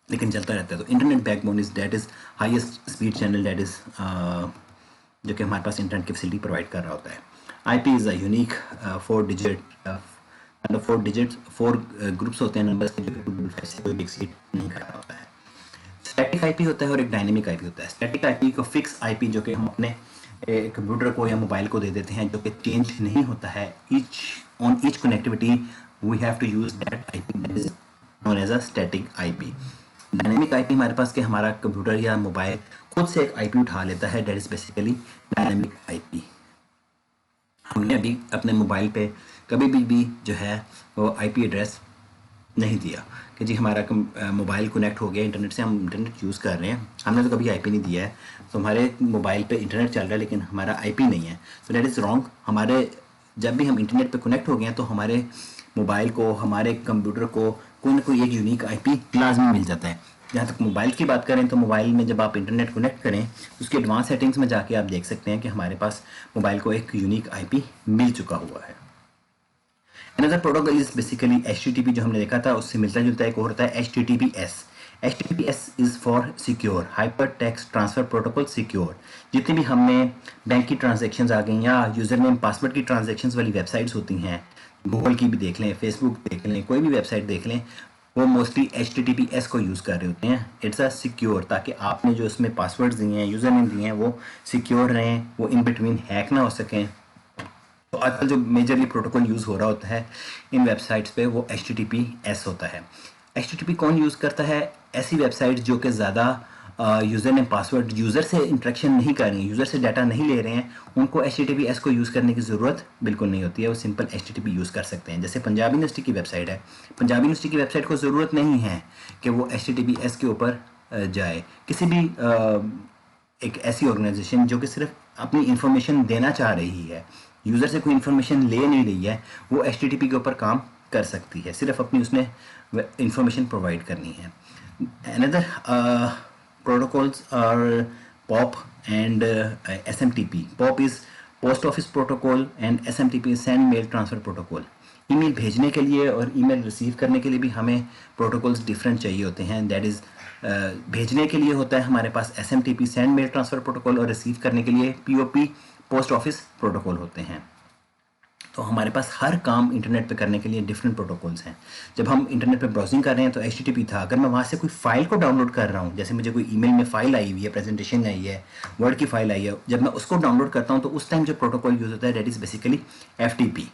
S1: लेकिन चलता रहता है। तो internet backbone is that is highest speed channel, that is जो कि हमारे पास इंटरनेट की फैसिलिटी प्रोवाइड कर रहा होता है। IP is a unique 4 digit 4 groups होते हैं नंबर्स के, जो कोई एक्सीड नहीं कर रहा होता है। स्टैटिक आईपी होता है और एक डायनेमिक आईपी होता है। स्टैटिक आईपी को फिक्स आईपी जो कि हम अपने कंप्यूटर को या मोबाइल को दे देते हैं, जो कि चेंज नहीं होता है, each connectivity we have to use that IP that is known as a static IP. Dynamic IP हमारे पास कि हमारा कंप्यूटर या मोबाइल खुद से एक आईपी उठा लेता है, that is basically dynamic IP. हमने अभी अपने मोबाइल पे कभी भी जो है वो आईपी एड्रेस नहीं दिया कि जी हमारा मोबाइल कनेक्ट हो गया इंटरनेट से, हम इंटरनेट यूज़ कर रहे हैं, हमने तो कभी आईपी नहीं दिया है, तो हमारे मोबाइल पे इंटरनेट चल रहा है लेकिन हमारा आईपी नहीं है, तो दैट इज़ रॉन्ग। हमारे जब भी हम इंटरनेट पे कनेक्ट हो गए हैं तो हमारे मोबाइल को, हमारे कंप्यूटर को कोई ना कोई एक यूनिक आईपी लाजमी मिल जाता है। जहाँ तक मोबाइल की बात करें तो मोबाइल में जब आप इंटरनेट कनेक्ट करें उसके एडवांस सेटिंग्स में जाके आप देख सकते हैं कि हमारे पास मोबाइल को एक यूनिक आईपी मिल चुका हुआ है। Another protocol is basically HTTP, जो हमने देखा था उससे मिलता जुलता एक और होता है HTTPS। HTTPS is for secure hyper text transfer protocol secure. जितनी भी हमें बैंक की ट्रांजेक्शन्स आ गई या यूजर नेम पासवर्ड की ट्रांजेक्शन्स वाली वेबसाइट्स होती हैं, गूगल की भी देख लें, फेसबुक देख लें, कोई भी वेबसाइट देख लें, वो मोस्टली HTTPS को यूज़ कर रहे होते हैं। इट्स अ सिक्योर, ताकि आपने जो इसमें पासवर्ड्स दिए हैं, यूज़र नेम दिए हैं, वो सिक्योर रहें, वो इन बिटवीन हैक ना हो सकें। तो आजकल जो मेजरली प्रोटोकॉल यूज़ हो रहा होता है इन वेबसाइट्स पे वो HTTPS होता है। HTTP कौन यूज़ करता है? ऐसी वेबसाइट जो कि ज़्यादा यूज़र नेम पासवर्ड यूज़र से इंटरेक्शन नहीं कर रही हैं, यूज़र से डाटा नहीं ले रहे हैं, उनको HTTPS को यूज़ करने की ज़रूरत बिल्कुल नहीं होती है, वो सिंपल HTTP यूज़ कर सकते हैं। जैसे पंजाब यूनिवर्सिटी की वेबसाइट है, पंजाब यूनिवर्सिटी की वेबसाइट को ज़रूरत नहीं है कि वो HTTPS के ऊपर जाए। किसी भी एक ऐसी ऑर्गेनाइजेशन जो कि सिर्फ अपनी इंफॉर्मेशन देना चाह रही है, यूज़र से कोई इंफॉर्मेशन ले नहीं रही है, वो HTTP के ऊपर काम कर सकती है, सिर्फ अपनी उसने इंफॉर्मेशन प्रोवाइड करनी है। Another protocols are POP and SMTP. POP is post office protocol and SMTP send mail transfer protocol. Email भेजने के लिए और ईमेल रिसीव करने के लिए भी हमें प्रोटोकॉल्स डिफरेंट चाहिए होते हैं। दैट इज़ भेजने के लिए होता है हमारे पास SMTP send mail transfer protocol, और रिसीव करने के लिए POP पोस्ट ऑफिस प्रोटोकॉल होते हैं। तो हमारे पास हर काम इंटरनेट पे करने के लिए डिफरेंट प्रोटोकॉल्स हैं। जब हम इंटरनेट पे ब्राउजिंग कर रहे हैं तो HTTP था। अगर मैं वहाँ से कोई फाइल को डाउनलोड कर रहा हूँ, जैसे मुझे कोई ईमेल में फ़ाइल आई हुई है, प्रेजेंटेशन आई है, वर्ड की फ़ाइल आई है, जब मैं उसको डाउनलोड करता हूँ तो उस टाइम जो प्रोटोकॉल यूज़ होता है दैट इज़ बेसिकली FTP।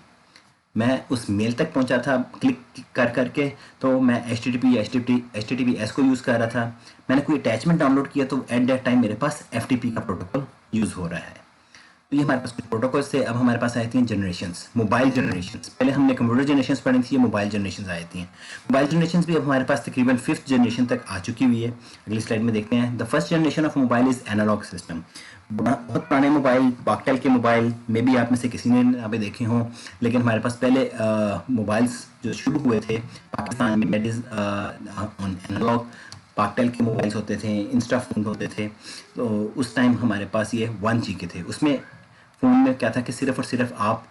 S1: मैं उस मेल तक पहुँचा था क्लिक कर करके, तो मैं HTTPS को यूज़ कर रहा था। मैंने कोई अटैचमेंट डाउनलोड किया तो एट दैट टाइम मेरे पास FTP का प्रोटोकॉल यूज़ हो रहा है। तो ये हमारे पास कुछ प्रोटोकॉल से। अब हमारे पास आती हैं जनरेशंस, मोबाइल जनरेशंस। पहले हमने कंप्यूटर जनरेशंस पढ़ी थी, ये मोबाइल जनरेशंस आई थी। मोबाइल जनरेशंस भी अब हमारे पास तकरीबन 5th जनरेशन तक आ चुकी हुई है। अगली स्लाइड में देखते हैं। The first generation of mobile is analog system. बहुत पुराने मोबाइल, पाकटेल के मोबाइल में भी आप में से किसी ने अभी देखे हों, लेकिन हमारे पास पहले मोबाइल्स जो शुरू हुए थे पाकिस्तान में, that is on analog Paktel के मोबाइल्स होते थे, इंस्टा फोन होते थे। तो उस टाइम हमारे पास ये 1G के थे। उसमें फ़ोन में क्या था कि सिर्फ़ और सिर्फ आप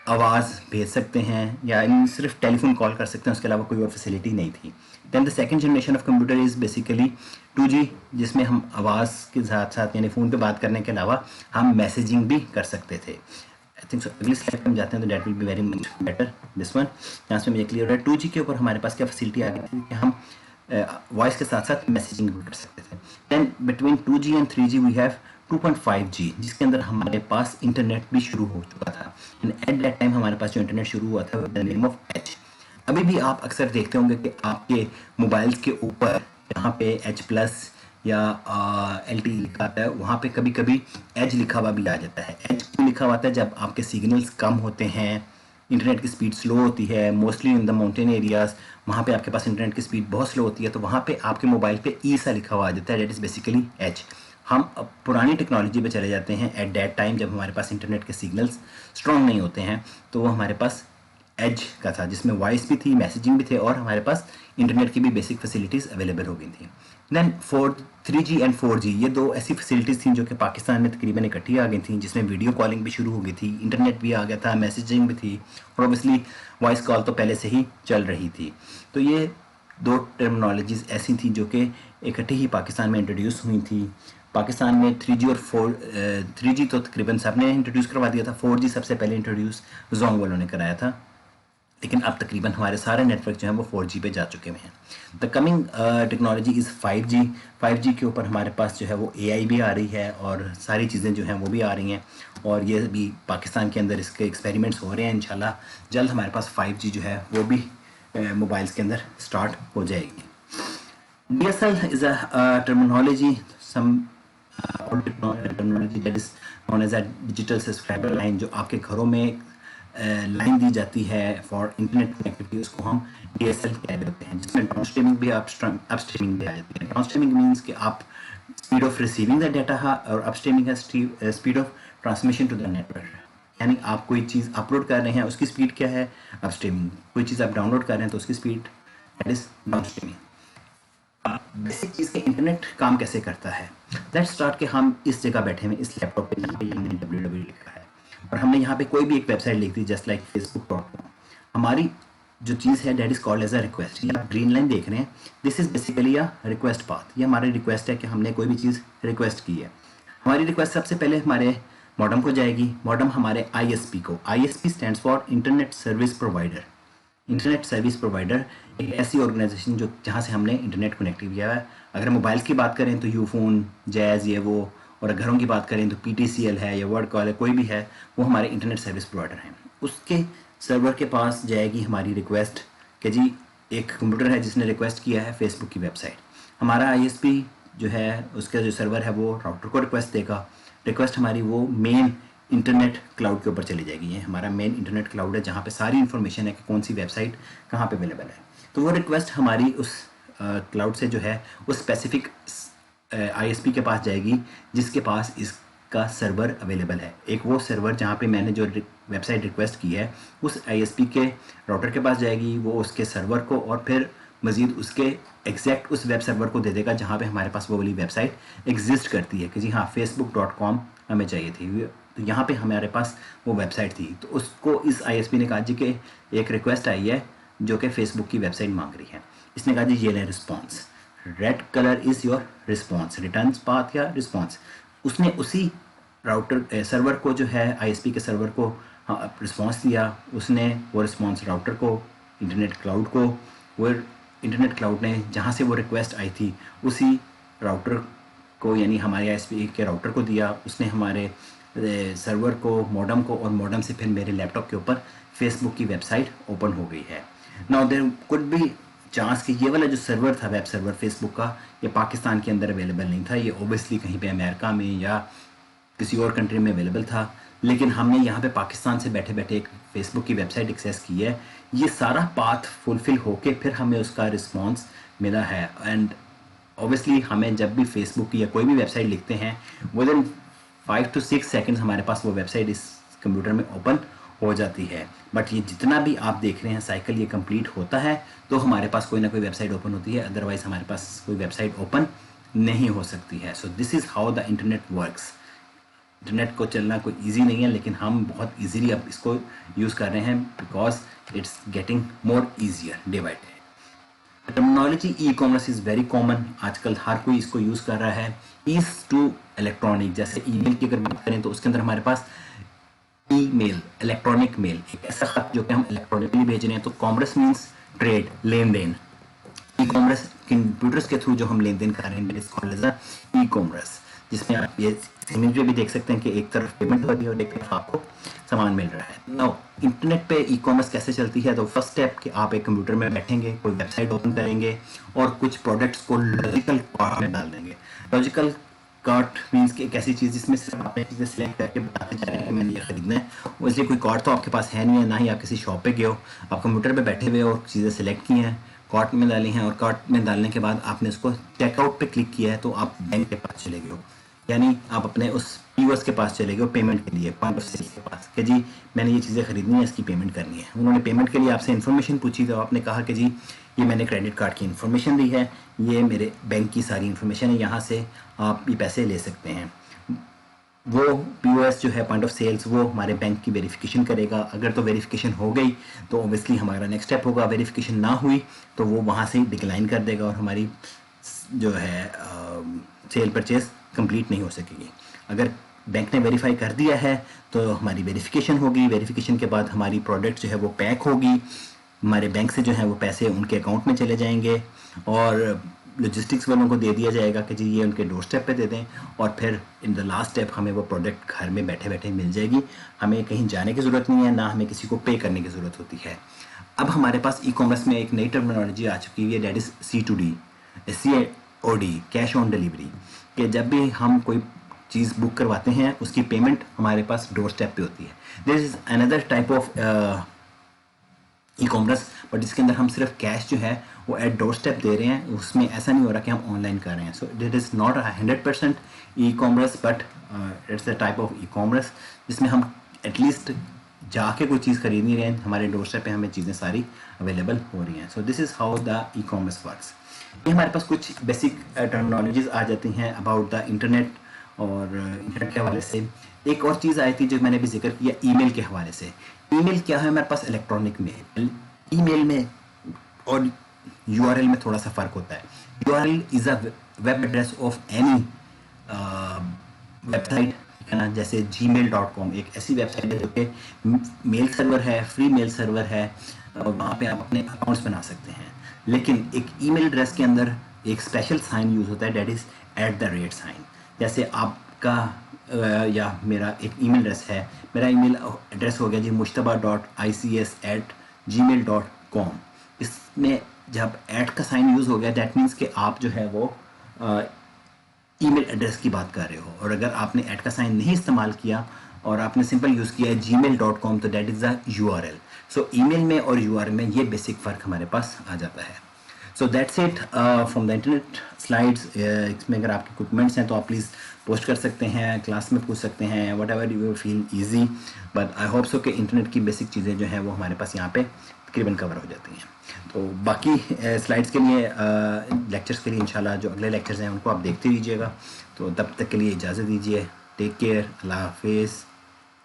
S1: आवाज़ भेज सकते हैं या सिर्फ टेलीफोन कॉल कर सकते हैं, उसके अलावा कोई और फैसिलिटी नहीं थी। Then the second generation of computer is basically 2G, जिसमें हम आवाज़ के साथ साथ यानी फ़ोन पे बात करने के अलावा हम मैसेजिंग भी कर सकते थे। आई थिंक सो अगली स्लाइड पर हम जाते हैं तो that will be very much better this one. यहाँ से मुझे क्लियर है 2G के ऊपर हमारे पास क्या फैसिलिटी आ गई थी कि हम वॉइस के साथ साथ मैसेजिंग भी कर सकते थे। Then between 2G and 3G we have 2.5G जिसके अंदर हमारे पास इंटरनेट भी शुरू हो चुका था। एंड एट दैट टाइम हमारे पास जो इंटरनेट शुरू हुआ था with the name of H. अभी भी आप अक्सर देखते होंगे कि आपके मोबाइल्स के ऊपर यहाँ पे H+ या LTE लिखा आता है, वहाँ पे कभी कभी एज लिखा हुआ भी आ जाता है। एज क्यों लिखा हुआ आता है? जब आपके सिग्नल्स कम होते हैं, इंटरनेट की स्पीड स्लो होती है, mostly in the mountain areas, वहाँ पे आपके पास इंटरनेट की स्पीड बहुत स्लो होती है, तो वहाँ पे आपके मोबाइल पे ई सा लिखा हुआ आ जाता है, दैट इज़ बेसिकली एच। हम अब पुरानी टेक्नोलॉजी पे चले जाते हैं एट दैट टाइम जब हमारे पास इंटरनेट के सिग्नल्स स्ट्रॉन्ग नहीं होते हैं, तो वो हमारे पास एज का था जिसमें वॉइस भी थी, मैसेजिंग भी थे और हमारे पास इंटरनेट की भी बेसिक फैसिलिटीज़ अवेलेबल हो गई थी। देन 3G एंड 4G ये दो ऐसी फैसिलिटीज़ थी जो कि पाकिस्तान में तकरीबन इकट्ठी आ गई थी, जिसमें वीडियो कॉलिंग भी शुरू हो गई थी, इंटरनेट भी आ गया था, मैसेजिंग भी थी और ऑब्वियसली वॉइस कॉल तो पहले से ही चल रही थी। तो ये दो टर्मिनोलॉजीज़ ऐसी थी जो कि इकट्ठी ही पाकिस्तान में इंट्रोड्यूस हुई थी। पाकिस्तान में 3G और 3G तो तकरीबन सबने इंट्रोड्यूस करवा दिया था, 4G सबसे पहले इंट्रोड्यूस जोंग वालों ने कराया था, लेकिन अब तकरीबन हमारे सारे नेटवर्क जो हैं वो 4G पे जा चुके हैं। The coming technology is 5G। 5G के ऊपर हमारे पास जो है वो AI भी आ रही है और सारी चीज़ें जो हैं वो भी आ रही हैं और ये भी पाकिस्तान के अंदर इसके एक्सपेरिमेंट्स हो रहे हैं। इंशाल्लाह जल्द हमारे पास 5G जो है वो भी मोबाइल्स के अंदर स्टार्ट हो जाएगी। DSL is a terminology, some terminology that is known as a digital subscriber line, जो आपके घरों में लाइन दी जाती है फॉर इंटरनेट कनेक्टिविटी, उसको हम DSL कह देते हैं, जिसमें डाउन स्ट्रीमिंग भी अप स्ट्रीमिंग भी आ जाती है। डाउन स्ट्रीमिंग मीन्स कि आप speed of receiving the data है और अप स्ट्रीमिंग है speed of transmission to the network, यानी आप कोई चीज़ अपलोड कर रहे हैं उसकी स्पीड क्या है, अप स्ट्रीमिंग। कोई चीज़ आप डाउनलोड कर रहे हैं तो उसकी speed that is down streaming. Basic चीज़ के इंटरनेट काम कैसे करता है, लेट्स स्टार्ट के हम इस जगह बैठे हैं इस लैपटॉप पे जहाँ पे हमने www लिखा है और हमने यहाँ पे कोई भी एक वेबसाइट लिख दी जस्ट लाइक facebook.com। हमारी जो चीज़ है that is called as a request. ये आप ग्रीन लाइन देख रहे हैं, this is basically a request path. ये हमारी रिक्वेस्ट है कि हमने कोई भी चीज़ रिक्वेस्ट की है। हमारी रिक्वेस्ट सबसे पहले हमारे मॉडम को जाएगी। मॉडम हमारे ISP को, ISP stands for internet service provider. Internet service provider एक ऐसी ऑर्गेनाइजेशन जो जहाँ से हमने इंटरनेट कनेक्ट किया है। अगर मोबाइल्स की बात करें तो यूफोन, जैज़, ये वो, और घरों की बात करें तो PTCL है या वर्ड कॉल है, कोई भी है, वो हमारे इंटरनेट सर्विस प्रोवाइडर हैं। उसके सर्वर के पास जाएगी हमारी रिक्वेस्ट कि जी एक कंप्यूटर है जिसने रिक्वेस्ट किया है फेसबुक की वेबसाइट। हमारा ISP जो है उसका जो सर्वर है वो राउटर को रिक्वेस्ट देगा। रिक्वेस्ट हमारी वो मेन इंटरनेट क्लाउड के ऊपर चली जाएगी। ये हमारा मेन इंटरनेट क्लाउड है जहाँ पे सारी इन्फॉर्मेशन है कि कौन सी वेबसाइट कहाँ पे अवेलेबल है। तो वो रिक्वेस्ट हमारी उस क्लाउड से जो है उस स्पेसिफिक ISP के पास जाएगी जिसके पास इसका सर्वर अवेलेबल है। एक वो सर्वर जहाँ पे मैंने जो वेबसाइट रिक्वेस्ट की है उस ISP के राउटर के पास जाएगी, वो उसके सर्वर को और फिर मज़ीद उसके एग्जैक्ट उस वेब सर्वर को दे देगा जहाँ पे हमारे पास वो वाली वेबसाइट एग्जिस्ट करती है कि जी हाँ facebook.com हमें चाहिए थी। तो यहाँ पे हमारे पास वो वेबसाइट थी, तो उसको इस ISP ने कहा जी कि एक रिक्वेस्ट आई है जो कि फेसबुक की वेबसाइट मांग रही है। इसने कहा जी ये ले response, red colour is your response, return path या रिस्पॉन्स। उसने उसी राउटर सर्वर को जो है ISP के सर्वर को रिस्पॉन्स दिया। उसने वो रिस्पॉन्स राउटर को, इंटरनेट क्लाउड को, वो इंटरनेट क्लाउड ने जहाँ से वो रिक्वेस्ट आई थी उसी राउटर को यानी हमारे ISP के राउटर को दिया। उसने हमारे सर्वर को, मॉडम को, और मॉडम से फिर मेरे लैपटॉप के ऊपर फेसबुक की वेबसाइट ओपन हो गई है। Now there could be chance कि ये वाला जो सर्वर था, वेब सर्वर फेसबुक का, ये पाकिस्तान के अंदर अवेलेबल नहीं था, ये ओबियसली कहीं पे अमेरिका में या किसी और कंट्री में अवेलेबल था। लेकिन हमने यहाँ पे पाकिस्तान से बैठे बैठे एक फेसबुक की वेबसाइट एक्सेस की है। ये सारा पाथ फुलफिल होके फिर हमें उसका रिस्पॉन्स मिला है। एंड ऑब्वियसली हमें जब भी फेसबुक की या कोई भी वेबसाइट लिखते हैं विद इन 5 to 6 सेकेंड्स हमारे पास वो वेबसाइट इस कंप्यूटर में ओपन हो जाती है। बट ये जितना भी आप देख रहे हैं साइकिल ये कंप्लीट होता है तो हमारे पास कोई ना कोई वेबसाइट ओपन होती है, अदरवाइज हमारे पास कोई वेबसाइट ओपन नहीं हो सकती है। So this is how the internet works. Internet को चलना कोई इजी नहीं है, लेकिन हम बहुत इजीली अब इसको यूज़ कर रहे हैं because it's getting more easier day by day. Terminology e-commerce is very common, आजकल हर कोई इसको यूज़ कर रहा है। ईज टू इलेक्ट्रॉनिक, जैसे ईमेल की अगर बात करें तो उसके अंदर हमारे पास ईमेल, इलेक्ट्रॉनिक मेल, एक ऐसा खत जो कि हम इलेक्ट्रॉनिकली भेज रहे हैं। तो कॉमर्स मीन्स ट्रेड, लेन देन। ई कॉमर्स कंप्यूटर्स के थ्रू जो हम लेन देन कर रहे हैं is called as e commerce, जिसमें आप ये इमेज में भी देख सकते हैं कि एक तरफ पेमेंट हो रही है और एक तरफ आपको सामान मिल रहा है। नाउ इंटरनेट पे ई कॉमर्स कैसे चलती है? तो फर्स्ट स्टेप कि आप एक कंप्यूटर में बैठेंगे, कोई वेबसाइट ओपन करेंगे और कुछ प्रोडक्ट्स को लॉजिकल कार्ट में डाल देंगे। लॉजिकल कार्ट मीन्स कि एक ऐसी चीज़ जिसमें सिर्फ आपने चीज़ें सेलेक्ट करके बताते जा रहे हैं कि मैंने ये खरीदना है, और इसलिए कोई कार्ट तो आपके पास है नहीं है, ना ही आप किसी शॉप पे गए हो। आप कंप्यूटर पे बैठे हुए और चीज़ें सेलेक्ट की हैं, कार्ट में डाली हैं, और कार्ट में डालने के बाद आपने उसको चेकआउट पे क्लिक किया है तो आप बैंक के पास चले गए हो, यानी आप अपने उस पीओएस के पास चले गए पेमेंट के लिए, पॉइंट ऑफ सेल के पास, कि जी मैंने ये चीज़ें खरीदनी है, इसकी पेमेंट करनी है। उन्होंने पेमेंट के लिए आपसे इन्फॉर्मेशन पूछी तो आपने कहा कि जी ये मैंने क्रेडिट कार्ड की इन्फॉर्मेशन दी है, ये मेरे बैंक की सारी इन्फॉर्मेशन है, यहाँ से आप ये पैसे ले सकते हैं। वो पीओएस जो है पॉइंट ऑफ सेल्स, वो हमारे बैंक की वेरिफिकेशन करेगा। अगर तो वेरिफिकेशन हो गई तो ऑब्वियसली हमारा नेक्स्ट स्टेप होगा, वेरिफिकेशन ना हुई तो वो वहाँ से डिक्लाइन कर देगा और हमारी जो है सेल परचेज कंप्लीट नहीं हो सकेगी। अगर बैंक ने वेरीफाई कर दिया है तो हमारी वेरिफिकेशन होगी, वेरिफिकेशन के बाद हमारी प्रोडक्ट जो है वो पैक होगी, हमारे बैंक से जो है वो पैसे उनके अकाउंट में चले जाएंगे और लॉजिस्टिक्स वालों को दे दिया जाएगा कि जी ये उनके डोर स्टेप पे दे दें, और फिर इन द लास्ट स्टेप हमें वो प्रोडक्ट घर में बैठे बैठे मिल जाएगी। हमें कहीं जाने की ज़रूरत नहीं है, ना हमें किसी को पे करने की ज़रूरत होती है। अब हमारे पास ई कॉमर्स में एक नई टर्मिनोलॉजी आ चुकी है, that is C2D, COD, cash on delivery, कि जब भी हम कोई चीज़ बुक करवाते हैं उसकी पेमेंट हमारे पास डोर स्टेप पे होती है। This is another type of e commerce, but इसके अंदर हम सिर्फ कैश जो है वो एट डोर स्टेप दे रहे हैं, उसमें ऐसा नहीं हो रहा कि हम ऑनलाइन कर रहे हैं। So that is not 100% e commerce, but it's a type of e commerce जिसमें हम एटलीस्ट जाके कोई चीज़ खरीद नहीं रहे हैं, हमारे डोर स्टेप पे हमें चीज़ें सारी अवेलेबल हो रही हैं। So this is how the e commerce works. ये हमारे पास कुछ बेसिक टर्मिनोलॉजीज आ जाती हैं अबाउट द इंटरनेट, और इंटरनेट के हवाले से एक और चीज़ आई थी जो मैंने भी जिक्र किया ईमेल के हवाले से। ईमेल क्या है? हमारे पास इलेक्ट्रॉनिक मेल, ईमेल में और यूआरएल में थोड़ा सा फ़र्क होता है। URL is a web address of any website, है ना, जैसे gmail.com एक ऐसी वेबसाइट है जो कि मेल सर्वर है, फ्री मेल सर्वर है, और वहाँ पे आप अपने अकाउंट्स बना सकते हैं। लेकिन एक ईमेल एड्रेस के अंदर एक स्पेशल साइन यूज़ होता है, डेट इज़ @ साइन। जैसे आपका या मेरा एक ईमेल एड्रेस है, मेरा ईमेल एड्रेस हो गया जी mushtaba.ics@gmail.com। इसमें जब ऐड का साइन यूज़ हो गया, दैट मीन्स कि आप जो है वो ईमेल एड्रेस की बात कर रहे हो, और अगर आपने ऐड का साइन नहीं इस्तेमाल किया और आपने सिंपल यूज़ किया है gmail.com, तो that is the URL. So email में और यूआरएल में ये बेसिक फ़र्क हमारे पास आ जाता है। So that's it from the internet slides. इसमें अगर आपके कोई कमेंट्स हैं तो आप प्लीज़ पोस्ट कर सकते हैं, क्लास में पूछ सकते हैं, what ever you feel easy, but I hope so कि इंटरनेट की बेसिक चीज़ें जो हैं वो हमारे पास यहाँ पे तकरीबन कवर हो जाती हैं। तो बाकी स्लाइड्स के लिए, लेक्चर्स के लिए इंशाल्लाह जो अगले लेक्चर्स हैं उनको आप देखते रहिएगा। तो तब तक के लिए इजाज़त दीजिए। टेक केयर, अल्लाह हाफिज़।